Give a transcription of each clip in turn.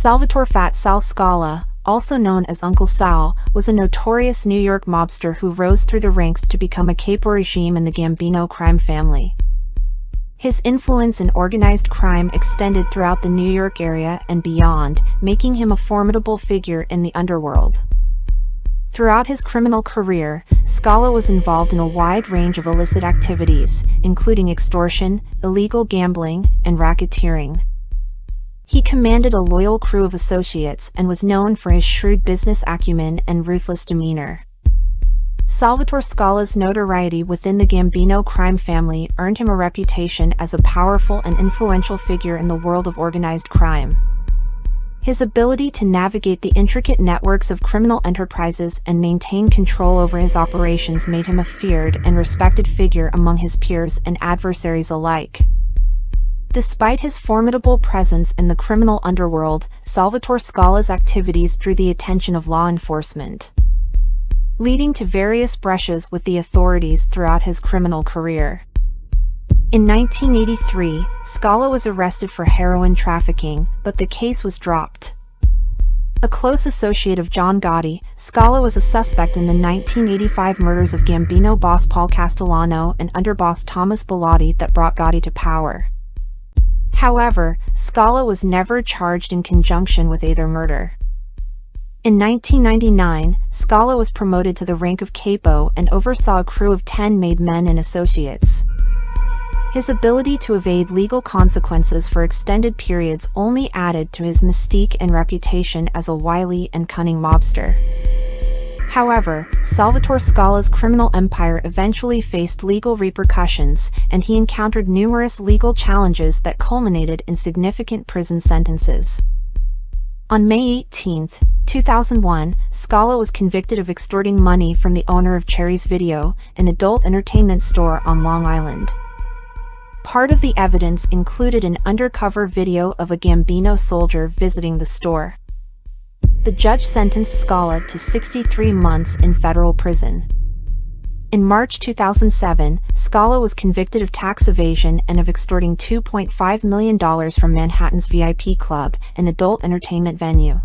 Salvatore "Fat Sal" Scala, also known as Uncle Sal, was a notorious New York mobster who rose through the ranks to become a caporegime in the Gambino crime family. His influence in organized crime extended throughout the New York area and beyond, making him a formidable figure in the underworld. Throughout his criminal career, Scala was involved in a wide range of illicit activities, including extortion, illegal gambling, and racketeering. He commanded a loyal crew of associates and was known for his shrewd business acumen and ruthless demeanor. Salvatore Scala's notoriety within the Gambino crime family earned him a reputation as a powerful and influential figure in the world of organized crime. His ability to navigate the intricate networks of criminal enterprises and maintain control over his operations made him a feared and respected figure among his peers and adversaries alike. Despite his formidable presence in the criminal underworld, Salvatore Scala's activities drew the attention of law enforcement, leading to various brushes with the authorities throughout his criminal career. In 1983, Scala was arrested for heroin trafficking, but the case was dropped. A close associate of John Gotti, Scala was a suspect in the 1985 murders of Gambino boss Paul Castellano and underboss Thomas Bellotti that brought Gotti to power. However, Scala was never charged in conjunction with either murder. In 1999, Scala was promoted to the rank of capo and oversaw a crew of 10 made men and associates. His ability to evade legal consequences for extended periods only added to his mystique and reputation as a wily and cunning mobster. However, Salvatore Scala's criminal empire eventually faced legal repercussions, and he encountered numerous legal challenges that culminated in significant prison sentences. On May 18, 2001, Scala was convicted of extorting money from the owner of Cherry's Video, an adult entertainment store on Long Island. Part of the evidence included an undercover video of a Gambino soldier visiting the store. The judge sentenced Scala to 63 months in federal prison. In March 2007, Scala was convicted of tax evasion and of extorting $2.5 million from Manhattan's VIP Club, an adult entertainment venue.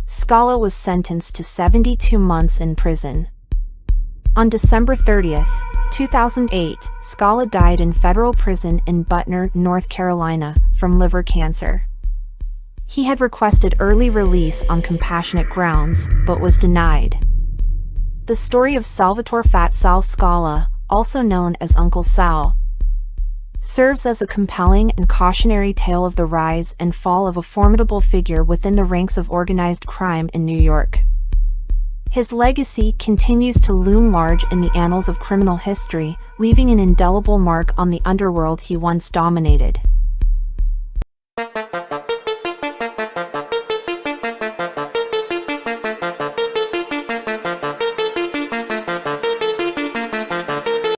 Scala was sentenced to 72 months in prison. On December 30, 2008, Scala died in federal prison in Butner, North Carolina, from liver cancer. He had requested early release on compassionate grounds, but was denied. The story of Salvatore "Fat Sal" Scala, also known as Uncle Sal, serves as a compelling and cautionary tale of the rise and fall of a formidable figure within the ranks of organized crime in New York. His legacy continues to loom large in the annals of criminal history, leaving an indelible mark on the underworld he once dominated.